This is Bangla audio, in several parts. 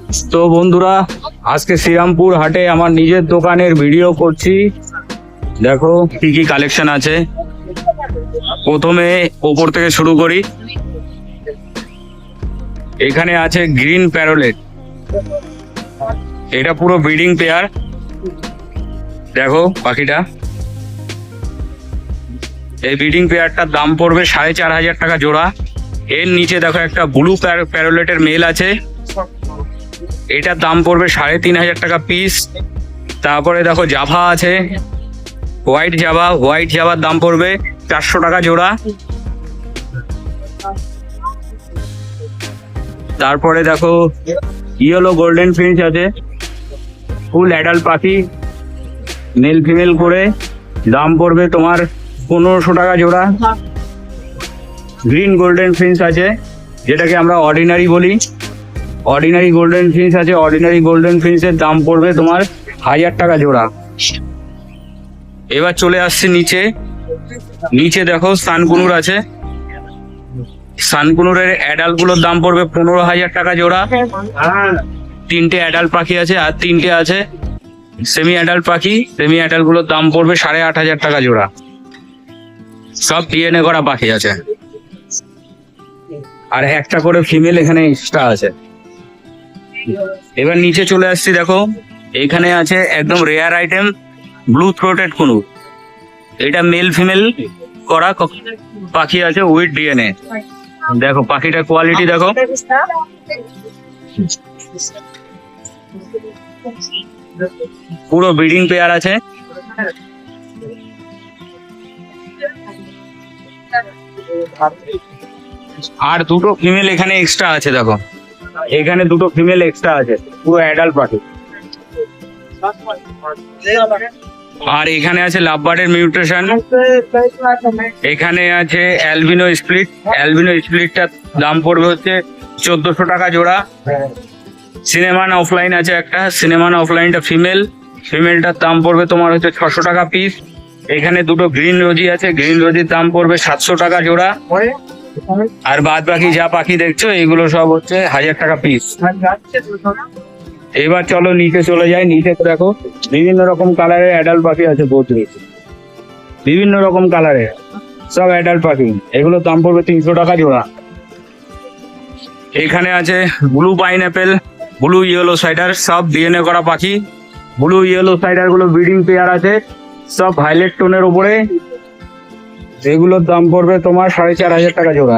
তো বন্ধুরা, আজকে শ্রীরামপুর হাটে আমার নিজের দোকানের ভিডিও করছি। দেখো কি কি কালেকশন আছে। প্রথমে ওপর থেকে শুরু করি। এখানে আছে গ্রিন প্যারোলেট, এটা পুরো ব্রিডিং পেয়ার। দেখো পাখিটা, এই ব্রিডিং পেয়ারটার দাম পড়বে 4,500 টাকা জোড়া। এর নিচে দেখো একটা ব্লু প্যারোলেটের মেল আছে, এটার দাম পড়বে 3,500 টাকা পিস। তারপরে দেখো জাভা আছে, হোয়াইট জাভার দাম পড়বে 400 টাকা জোড়া। তারপরে দেখো ইয়েলো গোল্ডেন ফিঞ্চ আছে, ফুল অ্যাডাল্ট পাখি, মেল ফিমেল করে, দাম পড়বে তোমার 1500 টাকা জোড়া। গ্রিন গোল্ডেন ফিঞ্চ আছে, যেটাকে আমরা অর্ডিনারি বলি, অর্ডিনারি গোল্ডেন ফিঞ্চ আছে। অর্ডিনারি গোল্ডেন ফিঞ্চের দাম পড়বে তোমার 1000 টাকা জোড়া। এবার চলে আসছে নিচে দেখো সানকুনুর আছে। সানকুনুরের অ্যাডাল্ট গুলোর দাম পড়বে 15,000 টাকা জোড়া। 3টে অ্যাডাল্ট পাখি আছে, আর 3টে আছে সেমি অ্যাডাল্ট পাখি। সেমি অ্যাডাল্ট গুলোর দাম পড়বে 8,500 টাকা জোড়া। সব ডিএনএ করা পাখি আছে, আর একটা করে ফিমেল এখানে এক্সট্রা আছে। এবার নিচে চলে আসছি, দেখো এখানে আছে একদম রেয়ার আইটেম ব্লু থ্রোটেড কুনুর। এটা মেল ফিমেল করা পাখি আছে উইথ ডিএনএ। দেখো পাখিটার কোয়ালিটি দেখো, পুরো ব্রিডিং পেয়ার আছে। আর দুটো ফিমেল এখানে এক্সট্রা আছে। দেখো এখানে দুটো ফিমেল এক্সট্রা আছে, পুরো অ্যাডাল্ট পাখি। আর এখানে আছে লাভবার্ডের মিউটেশন। এখানে আছে অ্যালবিনো স্প্লিট। অ্যালবিনো স্প্লিটটার দাম পড়বে হচ্ছে 1400 টাকা জোড়া। সিনেমান অফলাইন আছে একটা, সিনেমান অফলাইনটা ফিমেলটার দাম পড়বে তোমার হচ্ছে 600 টাকা পিস। এখানে দুটো গ্রিন রোজি আছে, গ্রিন রোজির দাম পড়বে 700 টাকা জোড়া। আর বাদ বাকি যা পাখি দেখছো এগুলো সব হচ্ছে 1000 টাকা পিস। এবার চলো নিচে চলে যাই। নিচে দেখো বিভিন্ন রকম কালারের অ্যাডাল্ট পাখি আছে, বিভিন্ন রকম কালারের সব অ্যাডাল্ট পাখি। এগুলোর দাম পড়বে 300 টাকা জোড়া। এখানে আছে blue pineapple, blue yellow sided, সব ডিএনএ করা পাখি। ব্লু ইয়েলো সাইডার গুলো ব্রিডিং পেয়ার আছে, সব ভাইলেট টোনের উপরে। এগুলোর দাম পড়বে তোমার 4,500 টাকা জোড়া।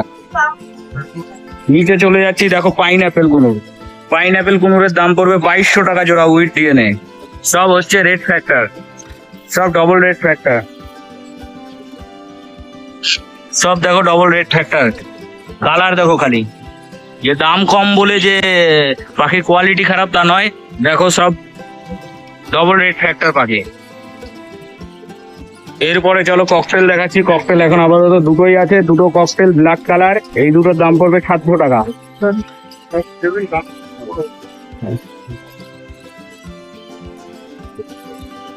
নিচে চলে যাচ্ছি, দেখো পাইনঅ্যাপেল কুনুরের দাম পড়বে 2200 টাকা জোড়া উইথ ডিএনএ। সব হচ্ছে রেড ফ্যাক্টর, সব ডবল রেড ফ্যাক্টর, সব দেখো ডবল রেড ফ্যাক্টর। কালার দেখো খালি, যে দাম কম বলে যে পাখির কোয়ালিটি খারাপ তা নয়। দেখো সব ডবল রেড ফ্যাক্টর পাখি। এরপরে চলো ককটেল দেখাচ্ছি। ককটেল এখন আপাতত দুটোই আছে, দুটো ককটেল ব্ল্যাক কালার। এই দুটোর দাম পড়বে 700 টাকা।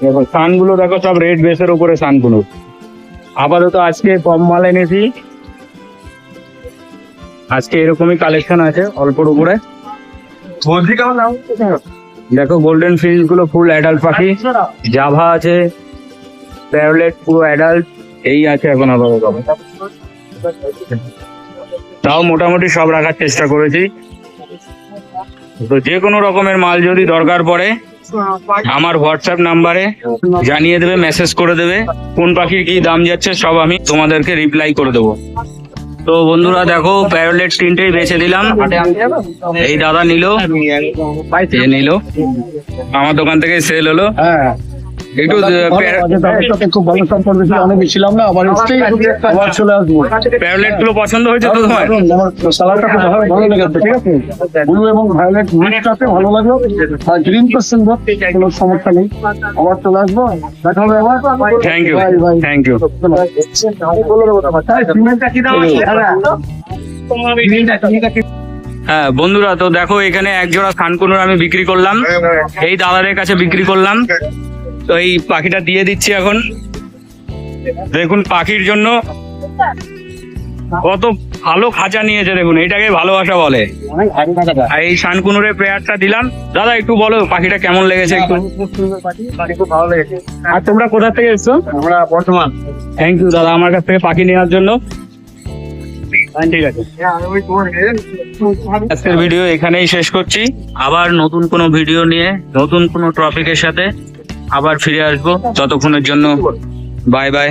দেখো সানগুলো দেখো, সব রেড বেসের উপরে সানগুলো। আপাতত আজকে কম মাল এনেছি, আজকে এরকমই কালেকশন আছে অল্পর উপরে। দেখো গোল্ডেন ফিঞ্চ গুলো ফুল অ্যাডাল্ট পাখি। জাভা আছে, প্যারোলেট পুরো অ্যাডাল্ট, এই আছে এখন আপাতত। তাও মোটামুটি সব রাখার চেষ্টা করেছি। তো যে কোনো রকমের মাল যদি দরকার পড়ে আমার হোয়াটসঅ্যাপ নাম্বারে জানিয়ে দেবে, মেসেজ করে দেবে কোন পাখির কি দাম যাচ্ছে, সব আমি তোমাদেরকে রিপ্লাই করে দেবো। তো বন্ধুরা দেখো প্যারোলেট 3টেই বেছে দিলাম। এই দাদা নিল আমার দোকান থেকে সেল হলো। একটু খুব ভালো সম্পর্ক ছিল, অনেক ছিলাম না, আবার চলে আসবো। প্যারোলেট গুলো পছন্দ হয়েছে তো তোমার? সালাডটা খুব ভালো লেগেছে, ঠিক আছে। ব্লু এবং ভায়োলেট মিক্সটাতে ভালো লাগলো, আর গ্রিন তো সুন্দর, কোনো সমস্যা নেই। আবার চলে আসবো, দেখা হবে আবার। Thank you. হ্যাঁ বন্ধুরা, তো দেখো এখানে এক জোড়া সানকুনুর আমি বিক্রি করলাম, এই দাদাদের কাছে বিক্রি করলাম। তো এই পাখিটা দিয়ে দিচ্ছি এখন। দেখুন পাখির জন্য কত ভালো খাঁচা নিয়েছে, দেখুন এইটাকে ভালোবাসা বলে। অনেক ভালো টাকা যায়। আর এই শানকুনুরের পেয়ারটা দিলাম। দাদা একটু বলো পাখিটা কেমন লেগেছে একটু। খুব সুন্দর পাখি, পাখি খুব ভালো লেগেছে। আর তোমরা কোথা থেকে এসছো? আমরা বর্তমান। থ্যাংক ইউ দাদা আমার কাছ থেকে পাখি নেওয়ার জন্য। ঠিক আছে, আজকের ভিডিও এখানেই শেষ করছি। আবার নতুন কোনো ভিডিও নিয়ে নতুন কোনো টপিকের সাথে আবার ফিরে আসবো। ততক্ষণের জন্য বাই বাই।